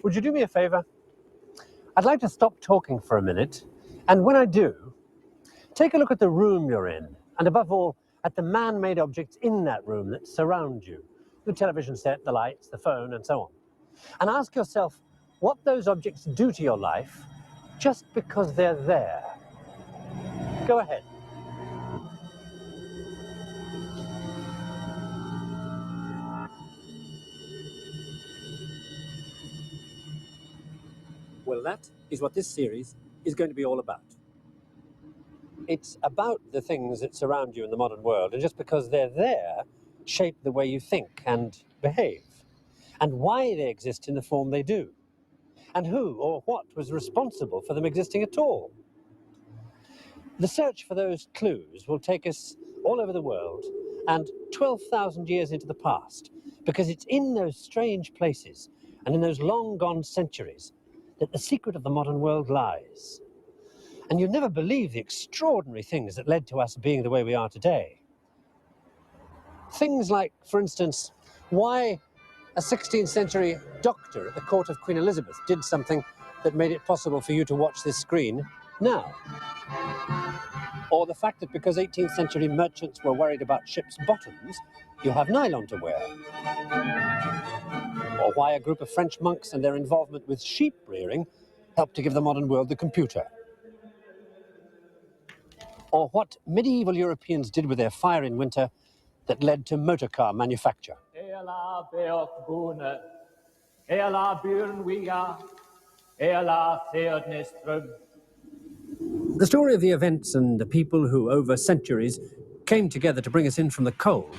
Would you do me a favor? I'd like to stop talking for a minute, and when I do, take a look at the room you're in, and above all, at the man-made objects in that room that surround you. The television set, the lights, the phone, and so on. And ask yourself what those objects do to your life just because they're there. Go ahead. Well, that is what this series is going to be all about. It's about the things that surround you in the modern world, and just because they're there, shape the way you think and behave, and why they exist in the form they do, and who or what was responsible for them existing at all. The search for those clues will take us all over the world and 12,000 years into the past, because it's in those strange places and in those long-gone centuries that the secret of the modern world lies. And you'd never believe the extraordinary things that led to us being the way we are today. Things like, for instance, why a 16th century doctor at the court of Queen Elizabeth did something that made it possible for you to watch this screen now. Or the fact that because 18th century merchants were worried about ships' bottoms, you have nylon to wear. Or why a group of French monks and their involvement with sheep rearing helped to give the modern world the computer. Or what medieval Europeans did with their fire in winter that led to motor car manufacture. The story of the events and the people who, over centuries, came together to bring us in from the cold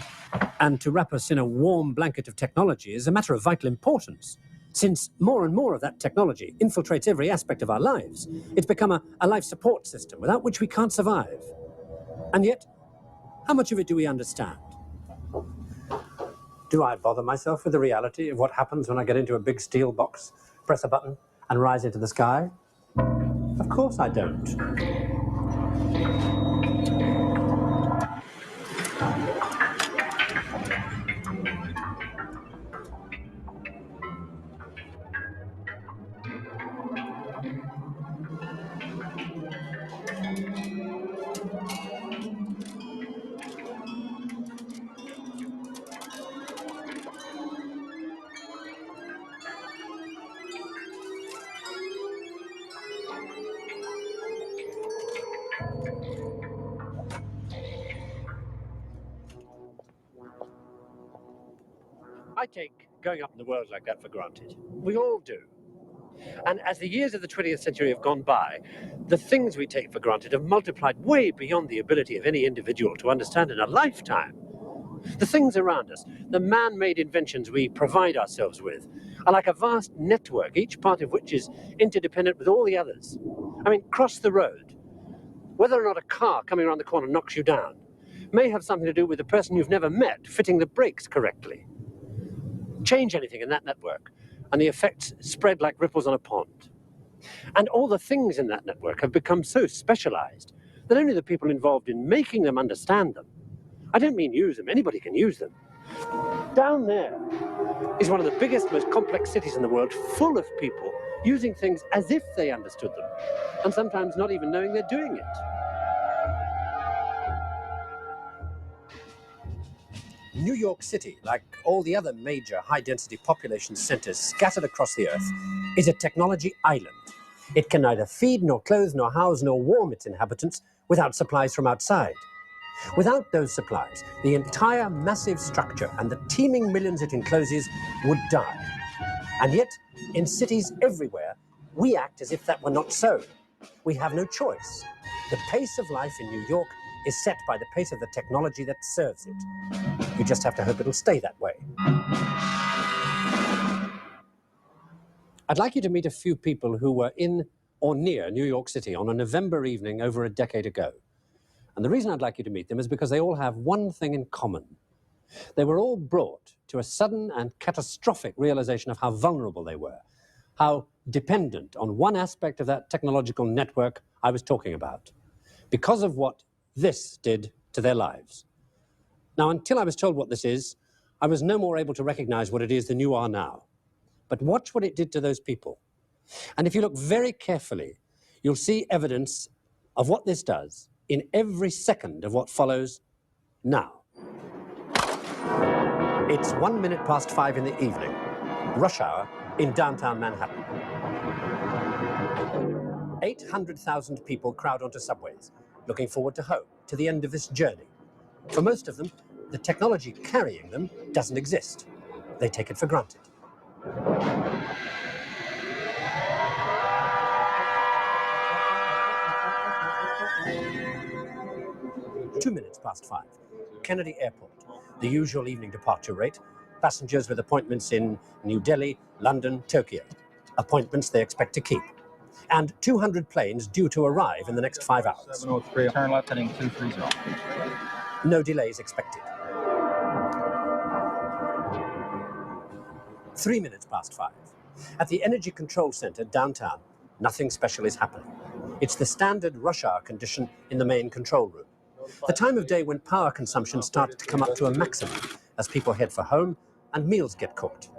and to wrap us in a warm blanket of technology is a matter of vital importance. Since more and more of that technology infiltrates every aspect of our lives, it's become a life support system without which we can't survive. And yet, how much of it do we understand? Do I bother myself with the reality of what happens when I get into a big steel box, press a button, and rise into the sky? Of course I don't. I take going up in the world like that for granted. We all do. And as the years of the 20th century have gone by, the things we take for granted have multiplied way beyond the ability of any individual to understand in a lifetime. The things around us, the man-made inventions we provide ourselves with, are like a vast network, each part of which is interdependent with all the others. I mean, cross the road. Whether or not a car coming around the corner knocks you down may have something to do with the person you've never met fitting the brakes correctly. Change anything in that network, and the effects spread like ripples on a pond. And all the things in that network have become so specialized that only the people involved in making them understand them. I don't mean use them, anybody can use them. Down there is one of the biggest, most complex cities in the world, full of people using things as if they understood them, and sometimes not even knowing they're doing it. New York City, like all the other major high-density population centers scattered across the earth, is a technology island. It can neither feed, nor clothe, nor house, nor warm its inhabitants without supplies from outside. Without those supplies, the entire massive structure and the teeming millions it encloses would die. And yet, in cities everywhere, we act as if that were not so. We have no choice. The pace of life in New York is set by the pace of the technology that serves it. You just have to hope it'll stay that way. I'd like you to meet a few people who were in or near New York City on a November evening over a decade ago. And the reason I'd like you to meet them is because they all have one thing in common. They were all brought to a sudden and catastrophic realization of how vulnerable they were, how dependent on one aspect of that technological network I was talking about, because of what this did to their lives. Now, until I was told what this is, I was no more able to recognize what it is than you are now. But watch what it did to those people. And if you look very carefully, you'll see evidence of what this does in every second of what follows now. It's 1 minute past 5 in the evening, rush hour in downtown Manhattan. 800,000 people crowd onto subways, looking forward to home, to the end of this journey. For most of them, the technology carrying them doesn't exist. They take it for granted. Two minutes past 5, Kennedy Airport, the usual evening departure rate, passengers with appointments in New Delhi, London, Tokyo, appointments they expect to keep, and 200 planes due to arrive in the next 5 hours. 703, turn left heading 230. No delays expected. 3 minutes past 5. At the Energy Control Center downtown, nothing special is happening. It's the standard rush hour condition in the main control room. The time of day when power consumption starts to come up to a maximum as people head for home and meals get cooked.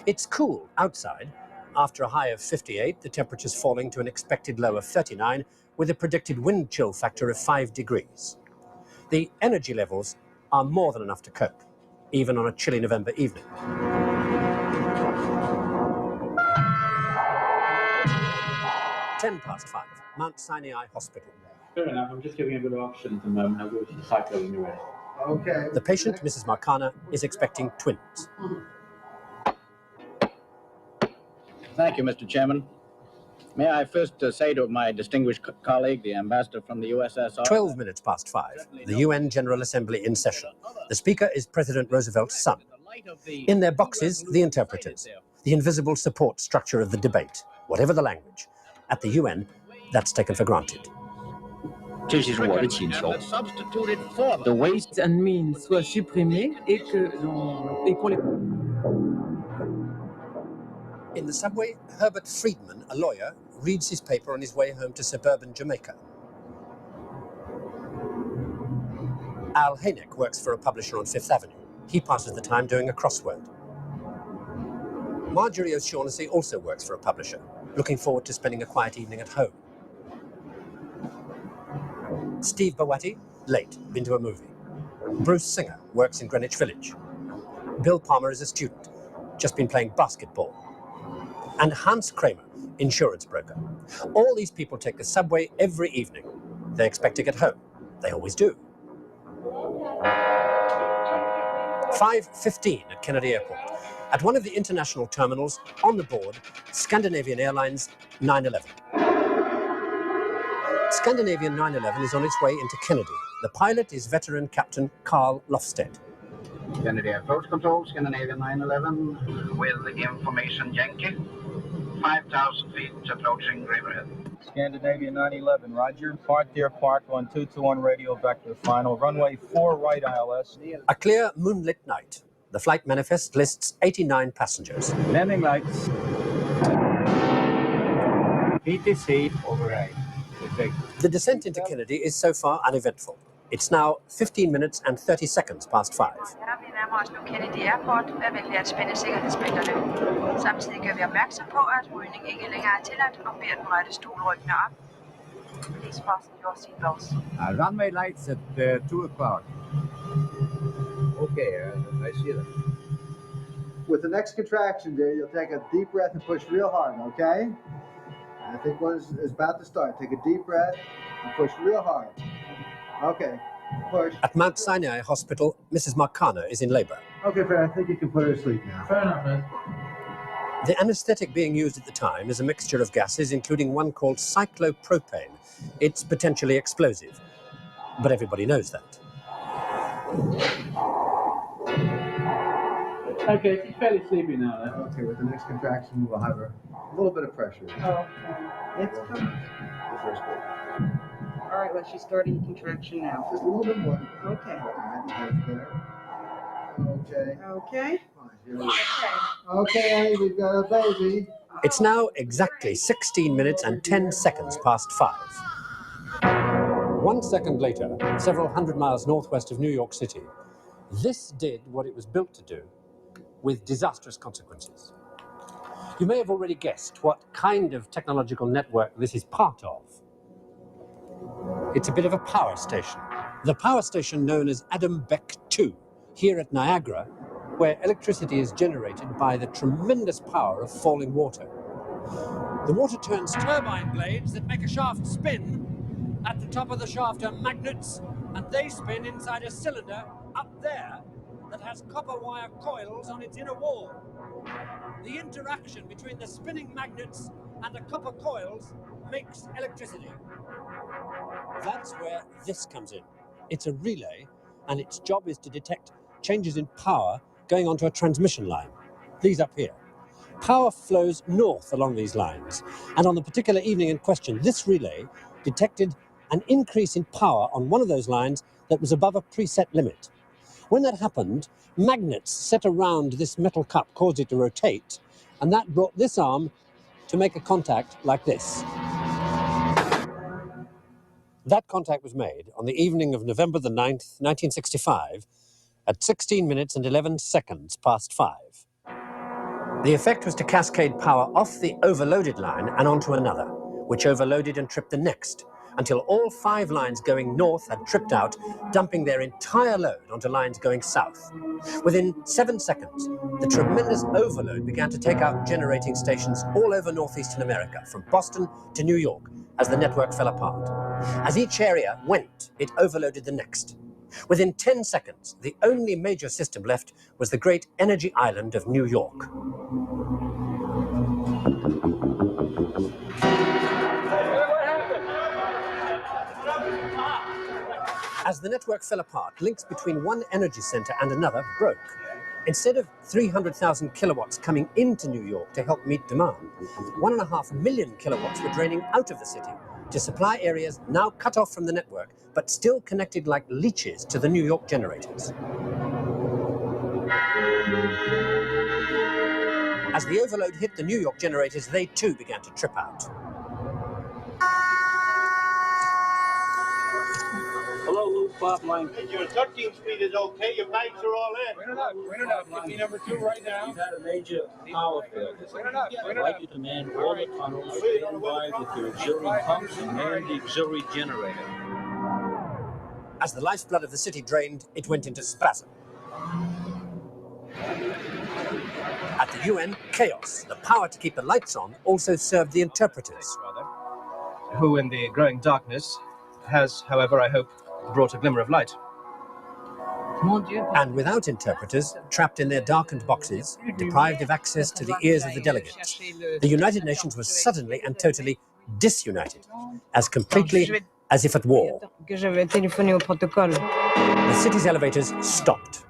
It's cool outside. After a high of 58, the temperature's falling to an expected low of 39 with a predicted wind chill factor of 5 degrees. The energy levels are more than enough to cope, even on a chilly November evening. Ten past 5, Mount Sinai Hospital. Fair enough, I'm just giving a bit of oxygen at the moment. I'll go to the cycle when you're ready. Okay. The patient, Mrs. Marcana, is expecting twins. Thank you, Mr. Chairman. May I first say to my distinguished colleague, the ambassador from the USSR... 12 minutes past 5, the UN General Assembly in session. The speaker is President Roosevelt's son. In their boxes, the interpreters, the invisible support structure of the debate, whatever the language. At the UN, that's taken for granted. 这就是我的请求 The waste and means soient supprimés et qu'on les... In the subway, Herbert Friedman, a lawyer, reads his paper on his way home to suburban Jamaica. Al Hynek works for a publisher on Fifth Avenue. He passes the time doing a crossword. Marjorie O'Shaughnessy also works for a publisher, looking forward to spending a quiet evening at home. Steve Bawati, late, been to a movie. Bruce Singer works in Greenwich Village. Bill Palmer is a student, just been playing basketball. And Hans Kramer, insurance broker. All these people take the subway every evening. They expect to get home. They always do. 5:15 at Kennedy Airport. At one of the international terminals, on the board, Scandinavian Airlines 911. Scandinavian 911 is on its way into Kennedy. The pilot is veteran Captain Carl Lofsted. Kennedy Approach Control, Scandinavian 911, with information Yankee. 5,000 feet approaching Riverhead. Scandinavian 911, roger. Park Deer Park on 221 radio vector final. Runway 4 right ILS. A clear moonlit night. The flight manifest lists 89 passengers. Landing lights. PTC override. The descent into Kennedy is so far uneventful. It's now 15 minutes and 30 seconds past 5. Vi nærmer os nu Kennedy Airport. Vær venlig at spænde sikkerhedsbælterne. Samtidig gør vi opmærksom på, at rygning ikke længere er tilladt, og beder den rette stol rykkende op. Please fasten your seatbelts. Runway lights at 2 o'clock. Okay, I see that. With the next contraction, dear, you'll take a deep breath and push real hard, okay? I think one is about to start. Take a deep breath and push real hard. Okay, push. At Mount Sinai Hospital, Mrs. Marcana is in labor. Okay, Fred, I think you can put her to sleep now. Fair enough, man. The anesthetic being used at the time is a mixture of gases, including one called cyclopropane. It's potentially explosive, but everybody knows that. Okay, she's fairly sleepy now, then. Okay, with the next contraction, we'll have a little bit of pressure. Oh, it's coming. The first one. All right, well, she's starting contraction now. Just a little bit more. Okay. All right, that's there. Okay. Okay. Fine, here we go. Okay, we've got a baby. It's now exactly 16 minutes and 10 seconds past 5. 1 second later, several hundred miles northwest of New York City, this did what it was built to do, with disastrous consequences. You may have already guessed what kind of technological network this is part of. It's a bit of a power station. The power station known as Adam Beck 2, here at Niagara, where electricity is generated by the tremendous power of falling water. The water turns turbine blades that make a shaft spin. At the top of the shaft are magnets, and they spin inside a cylinder up there that has copper wire coils on its inner wall. The interaction between the spinning magnets and the copper coils makes electricity. That's where this comes in. It's a relay, and its job is to detect changes in power going onto a transmission line. These up here. Power flows north along these lines, and on the particular evening in question, this relay detected an increase in power on one of those lines that was above a preset limit. When that happened, magnets set around this metal cup caused it to rotate, and that brought this arm to make a contact like this. That contact was made on the evening of November the 9th, 1965, at 16 minutes and 11 seconds past 5. The effect was to cascade power off the overloaded line and onto another, which overloaded and tripped the next, until all 5 lines going north had tripped out, dumping their entire load onto lines going south. Within 7 seconds, the tremendous overload began to take out generating stations all over northeastern America, from Boston to New York, as the network fell apart. As each area went, it overloaded the next. Within 10 seconds, the only major system left was the great energy island of New York. As the network fell apart, links between one energy center and another broke. Instead of 300,000 kilowatts coming into New York to help meet demand, 1.5 million kilowatts were draining out of the city to supply areas now cut off from the network, but still connected like leeches to the New York generators. As the overload hit the New York generators, they too began to trip out. Hello, Luke, Bob Lang. Your 13 speed is okay. Your bags are all in. Bring it up. Give me number 2 right now. We've had a major power failure. I'd like you to man all the tunnels, stand by with your auxiliary pumps, and man the auxiliary generator. As the lifeblood of the city drained, it went into spasm. At the UN, chaos. The power to keep the lights on also served the interpreters. Who, in the growing darkness, has, however, I hope, brought a glimmer of light. And without interpreters, trapped in their darkened boxes, deprived of access to the ears of the delegates, the United Nations was suddenly and totally disunited, as completely as if at war. The city's elevators stopped.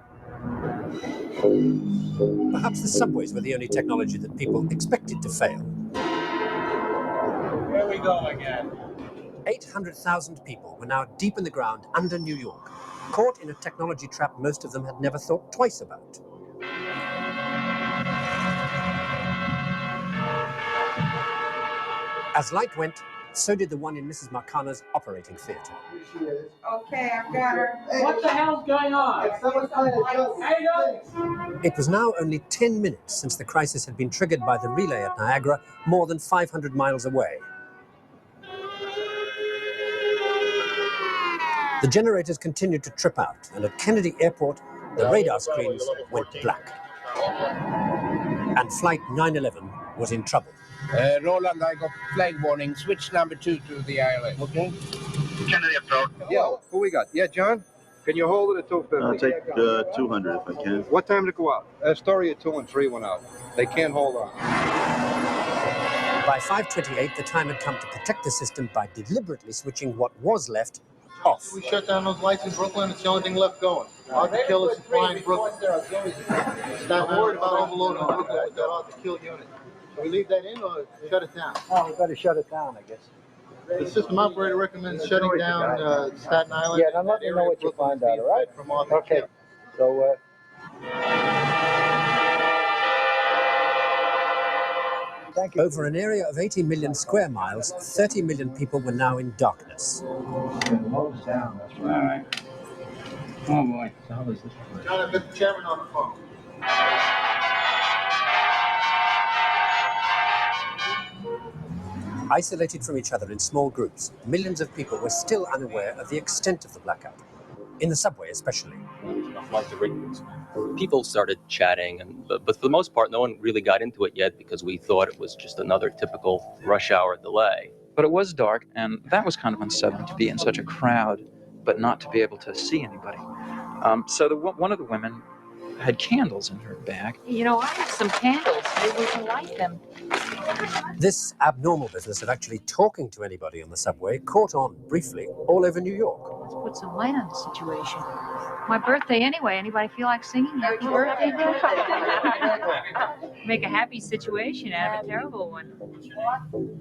Perhaps the subways were the only technology that people expected to fail. Here we go again. 800,000 people were now deep in the ground under New York, caught in a technology trap most of them had never thought twice about. As light went, so did the one in Mrs. Marcana's operating theatre. Okay, I've got her. What the hell's going on? It was now only 10 minutes since the crisis had been triggered by the relay at Niagara, more than 500 miles away. The generators continued to trip out, and at Kennedy Airport, the radar screens went black. And Flight 911 was in trouble. Roland, I got flag warning. Switch number 2 to the ILS. Okay. Kennedy approach. Yeah, who we got? Yeah, John? Can you hold it at 250? I'll take 200 if I can. What time to go out? Astoria 2 and 3 went out. They can't hold on. By 5:28, the time had come to protect the system by deliberately switching what was left off. We shut down those lights in Brooklyn. It's the only thing left going. Ought to kill us flying Brooklyn. Stop worried about overloading Brooklyn with that ought to kill unit. So we leave that in or shut it down? Oh, we better shut it down, I guess. The system operator recommends shutting down Staten Island. Yeah, and let me know what you find out, all right? From Arthur Okay. Kipp. So, thank you. Over an area of 80 million square miles, 30 million people were now in darkness. Close down, that's All right. Oh, boy. John, I've got the chairman on the phone. Isolated from each other in small groups, millions of people were still unaware of the extent of the blackout, in the subway especially. People started chatting, but for the most part, no one really got into it yet because we thought it was just another typical rush hour delay. But it was dark, and that was kind of unsettling, to be in such a crowd, but not to be able to see anybody. So one of the women had candles in her bag. You know, I have some candles. Maybe we can light them. This abnormal business of actually talking to anybody on the subway caught on briefly all over New York. Let's put some light on the situation. My birthday anyway. Anybody feel like singing happy birthday? Make a happy situation out of a terrible one.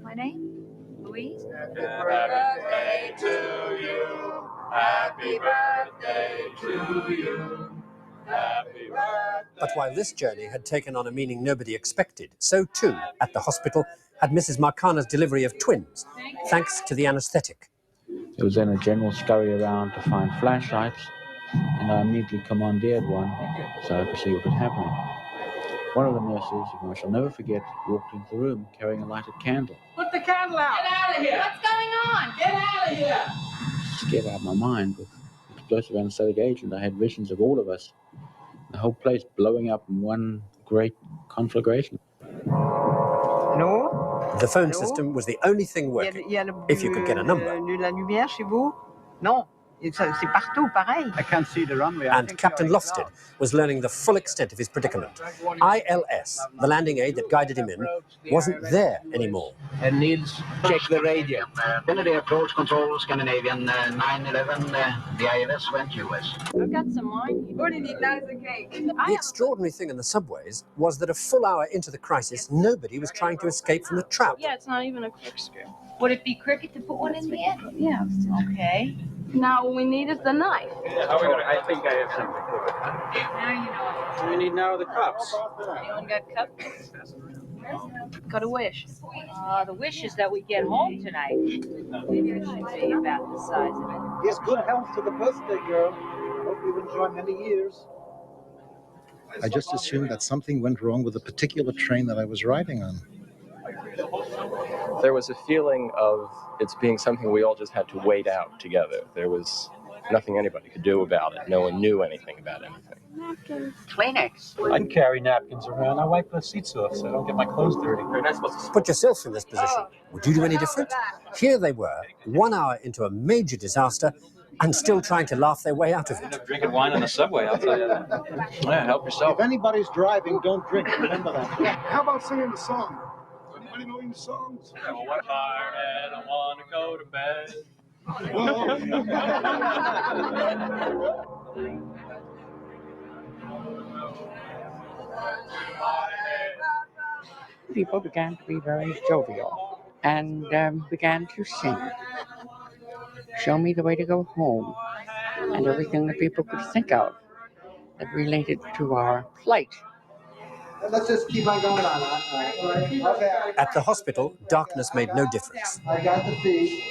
My name? Louise? Happy birthday to you. Happy birthday to you. Happy birthday. But while this journey had taken on a meaning nobody expected, so too, at the hospital, had Mrs. Marcana's delivery of twins, thanks to the anaesthetic. There was then a general scurry around to find flashlights, and I immediately commandeered one so I could see what was happening. One of the nurses, whom I shall never forget, walked into the room carrying a lighted candle. Put the candle out. Get out of here. What's going on? Get out of here. Scared out of my mind with explosive anesthetic agent. I had visions of all of us, the whole place blowing up in one great conflagration. No. The phone system was the only thing working, if you could get a number. La lumière chez vous? Non. C'est partout pareil. I can't see the runway. And Captain Lofted was learning the full extent of his predicament. ILS, the landing aid that guided him in, wasn't there anymore. And Niels, check the radio. Kennedy approach control, Scandinavian 911, the ILS went US. I've got some wine. What do you need? That is a cake. The extraordinary thing in the subways was that a full hour into the crisis, nobody was trying to escape from the trap. Yeah, it's not even a corkscrew. Would it be cricket to put one in the end? Yeah. Okay. Now all we need is the knife. I think I have something. Now you know. We need now the cups. Anyone got cups? Got a wish. The wish is that we get home tonight. Maybe it should be about the size of it. Yes, good health to the birthday girl. Hope you enjoy many years. I just assumed that something went wrong with the particular train that I was riding on. There was a feeling of it's being something we all just had to wait out together. There was nothing anybody could do about it. No one knew anything about anything. Napkins. Kleenex. I'd carry napkins around. I wipe the seats off so I don't get my clothes dirty. Put yourself in this position. Would you do any different? Here they were, 1 hour into a major disaster, and still trying to laugh their way out of it. Drinking wine on the subway, I'll tell you that. Yeah, help yourself. If anybody's driving, don't drink. Remember that. How about singing the song? Anybody know any songs? I'm tired and I want to go to bed. People began to be very jovial and began to sing. Show me the way to go home, and everything that people could think of that related to our plight. Let's just keep on going on. Okay. At the hospital, darkness made no difference. I got the feed.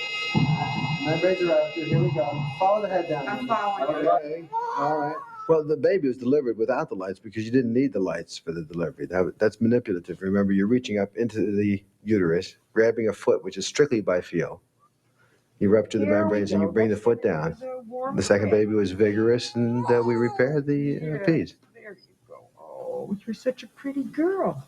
Membranes are up. Here we go. Follow the head down. I'm following. Okay. All right. Well, the baby was delivered without the lights because you didn't need the lights for the delivery. That's manipulative. Remember, you're reaching up into the uterus, grabbing a foot, which is strictly by feel. You rupture the membranes and you bring the foot down. The second baby was vigorous, and we repaired the peds. There you go. Oh, you're such a pretty girl.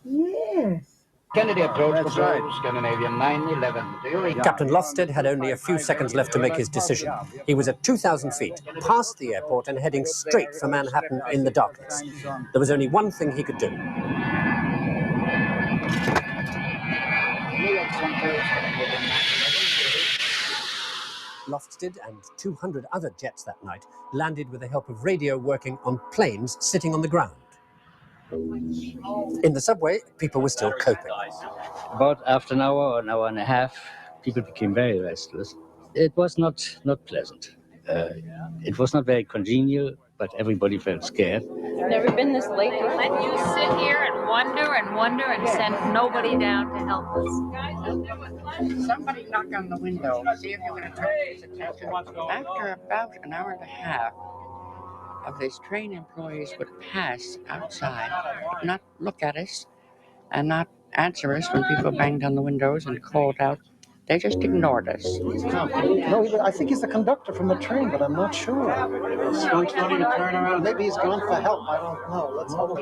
Yes. Kennedy approach control, Scandinavian 911. Captain Lofted had only a few seconds left to make his decision. He was at 2,000 feet, past the airport, and heading straight for Manhattan in the darkness. There was only one thing he could do. Lofted and 200 other jets that night landed with the help of radio working on planes sitting on the ground. In the subway, people were still coping. About after an hour or an hour and a half, people became very restless. It was not pleasant. It was not very congenial, but everybody felt scared. Never been this late. Let you sit here and wonder and send nobody down to help us. Somebody knock on the window, see if you're going to turn his attention. After about an hour and a half of these train employees would pass outside, not look at us, and not answer us when people banged on the windows and called out. They just ignored us. No, I think he's the conductor from the train, but I'm not sure. Skunk's starting to turn around. Maybe he's gone for help. I don't know. Let's hope.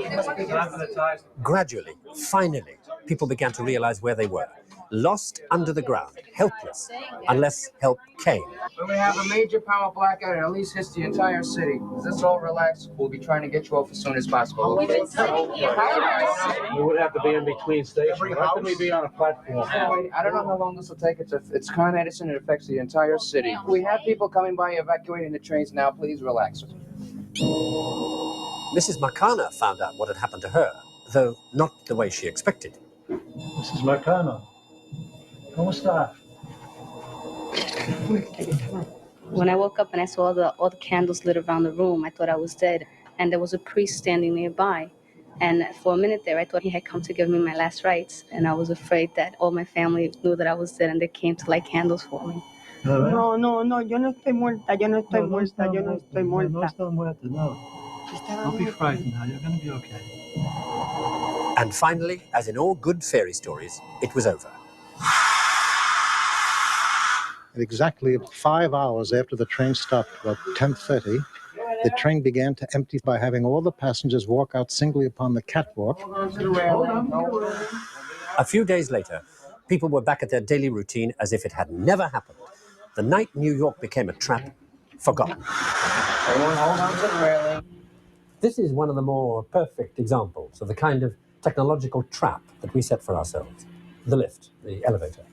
Gradually, finally, people began to realize where they were. Lost under the ground, helpless, unless help came. When we have a major power blackout, it at least hits the entire city. Is this all relaxed? We'll be trying to get you off as soon as possible. We would have to be in between stations. Why couldn't we be on a platform? I don't know how long this will take. It's Con Edison. It affects the entire city. We have people coming by evacuating the trains now. Please relax. Mrs. Makana found out what had happened to her, though not the way she expected. Mrs. Marcano, ¿cómo está? When I woke up and I saw all the candles lit around the room, I thought I was dead, and there was a priest standing nearby. And for a minute there, I thought he had come to give me my last rites, and I was afraid that all my family knew that I was dead, and they came to light candles for me. No, yo no estoy muerta, yo no estoy muerta, yo no estoy muerta. No está muerta, no. Don't be frightened now, you're going to be okay. And finally, as in all good fairy stories, it was over. At exactly 5 hours after the train stopped, about 10:30, the train began to empty by having all the passengers walk out singly upon the catwalk. A few days later, people were back at their daily routine as if it had never happened. The night New York became a trap, forgotten. Everyone hold on to the railing. This is one of the more perfect examples of the kind of technological trap that we set for ourselves. The lift, the elevator.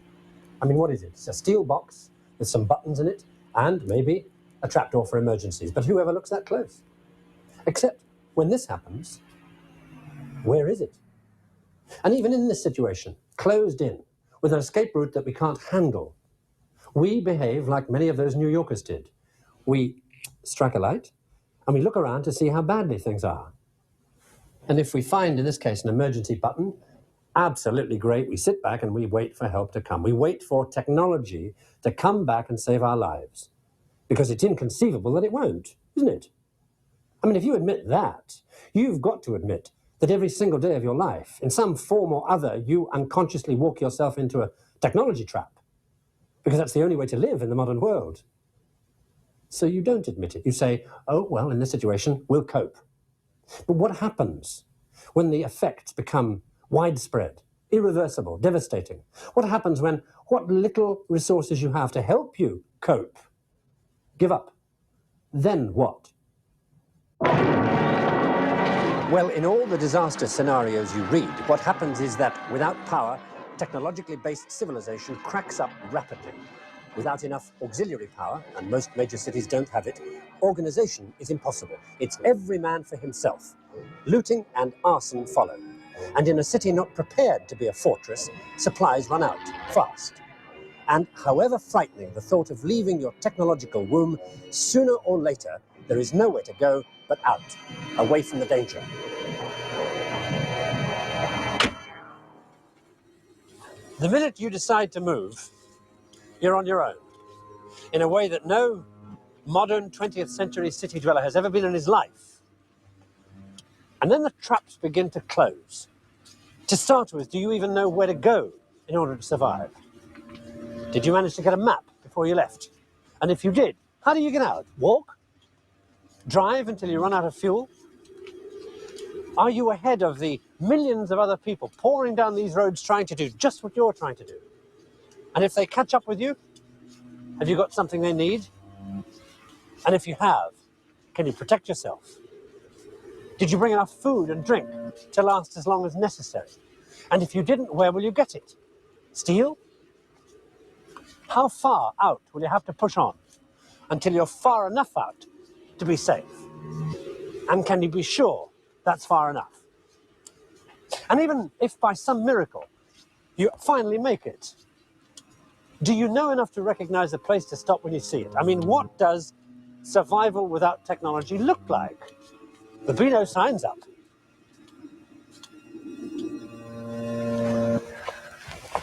I mean, what is it? It's a steel box with some buttons in it and maybe a trapdoor for emergencies. But whoever looks that close? Except when this happens, where is it? And even in this situation, closed in, with an escape route that we can't handle, we behave like many of those New Yorkers did. We strike a light and we look around to see how badly things are. And if we find, in this case, an emergency button, absolutely great. We sit back and we wait for help to come. We wait for technology to come back and save our lives. Because it's inconceivable that it won't, isn't it? I mean, if you admit that, you've got to admit that every single day of your life, in some form or other, you unconsciously walk yourself into a technology trap. Because that's the only way to live in the modern world. So you don't admit it. You say, oh, well, in this situation, we'll cope. But what happens when the effects become widespread, irreversible, devastating? What happens when what little resources you have to help you cope give up? Then what? Well, in all the disaster scenarios you read, what happens is that without power, technologically based civilization cracks up rapidly. Without enough auxiliary power, and most major cities don't have it, organization is impossible. It's every man for himself. Looting and arson follow. And in a city not prepared to be a fortress, supplies run out fast. And however frightening the thought of leaving your technological womb, sooner or later, there is nowhere to go but out, away from the danger. The minute you decide to move, you're on your own, in a way that no modern 20th century city dweller has ever been in his life. And then the traps begin to close. To start with, do you even know where to go in order to survive? Did you manage to get a map before you left? And if you did, how do you get out? Walk? Drive until you run out of fuel? Are you ahead of the millions of other people pouring down these roads trying to do just what you're trying to do? And if they catch up with you, have you got something they need? And if you have, can you protect yourself? Did you bring enough food and drink to last as long as necessary? And if you didn't, where will you get it? Steal? How far out will you have to push on until you're far enough out to be safe? And can you be sure that's far enough? And even if by some miracle you finally make it, do you know enough to recognize the place to stop when you see it? I mean, what does survival without technology look like? There'll be no signs up.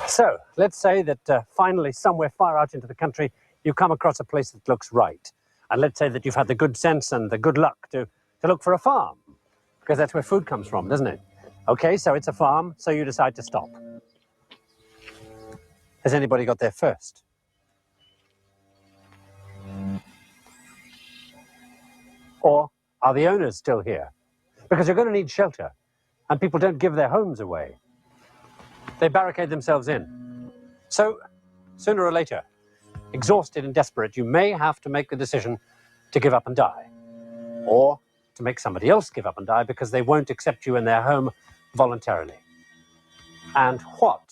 So, let's say that finally, somewhere far out into the country, you come across a place that looks right. And let's say that you've had the good sense and the good luck to look for a farm, because that's where food comes from, doesn't it? Okay, so it's a farm, so you decide to stop. Has anybody got there first? Or are the owners still here? Because you're going to need shelter, and people don't give their homes away. They barricade themselves in. So, sooner or later, exhausted and desperate, you may have to make the decision to give up and die. Or to make somebody else give up and die because they won't accept you in their home voluntarily. And what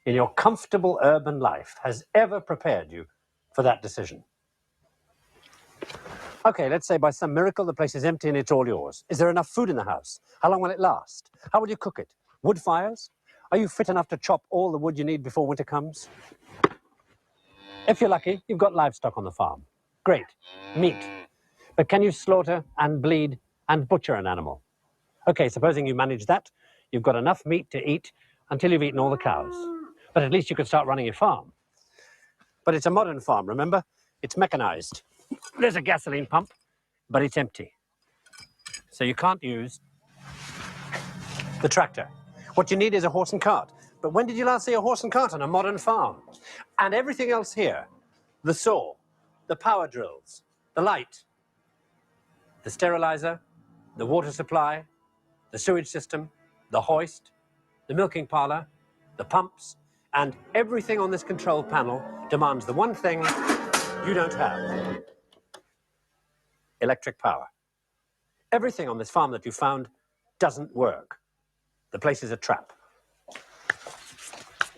in your comfortable urban life has ever prepared you for that decision? Okay, let's say by some miracle the place is empty and it's all yours. Is there enough food in the house? How long will it last? How will you cook it? Wood fires? Are you fit enough to chop all the wood you need before winter comes? If you're lucky, you've got livestock on the farm. Great. Meat. But can you slaughter and bleed and butcher an animal? Okay, supposing you manage that, you've got enough meat to eat until you've eaten all the cows. But at least you could start running your farm. But it's a modern farm, remember? It's mechanized. There's a gasoline pump, but it's empty. So you can't use the tractor. What you need is a horse and cart. But when did you last see a horse and cart on a modern farm? And everything else here, the saw, the power drills, the light, the sterilizer, the water supply, the sewage system, the hoist, the milking parlor, the pumps, and everything on this control panel demands the one thing you don't have: electric power. Everything on this farm that you found doesn't work. The place is a trap.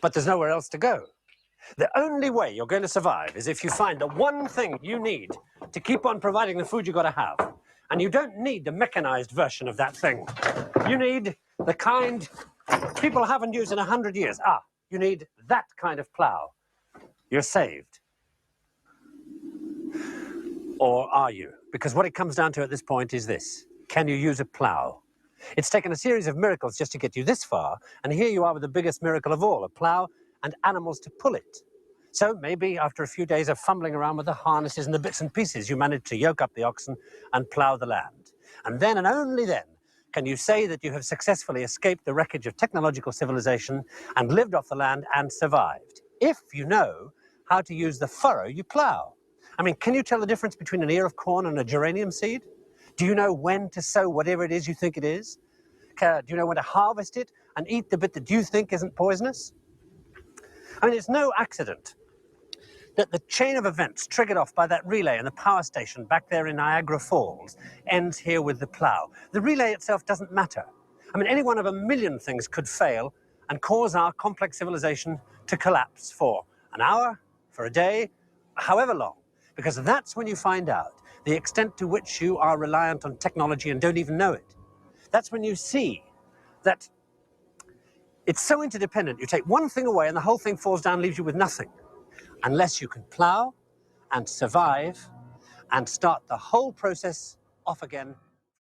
But there's nowhere else to go. The only way you're going to survive is if you find the one thing you need to keep on providing the food you've got to have. And you don't need the mechanized version of that thing. You need the kind people haven't used in 100 years. You need that kind of plow. You're saved. Or are you? Because what it comes down to at this point is this: can you use a plow? It's taken a series of miracles just to get you this far, and here you are with the biggest miracle of all: a plow and animals to pull it. So maybe after a few days of fumbling around with the harnesses and the bits and pieces, you manage to yoke up the oxen and plow the land. And then, and only then, can you say that you have successfully escaped the wreckage of technological civilization and lived off the land and survived, if you know how to use the furrow you plow. I mean, can you tell the difference between an ear of corn and a geranium seed? Do you know when to sow whatever it is you think it is? Do you know when to harvest it and eat the bit that you think isn't poisonous? I mean, it's no accident that the chain of events triggered off by that relay in the power station back there in Niagara Falls ends here with the plow. The relay itself doesn't matter. I mean, any one of a million things could fail and cause our complex civilization to collapse for an hour, for a day, however long, because that's when you find out the extent to which you are reliant on technology and don't even know it. That's when you see that it's so interdependent. You take one thing away and the whole thing falls down, leaves you with nothing. Unless you can plow and survive and start the whole process off again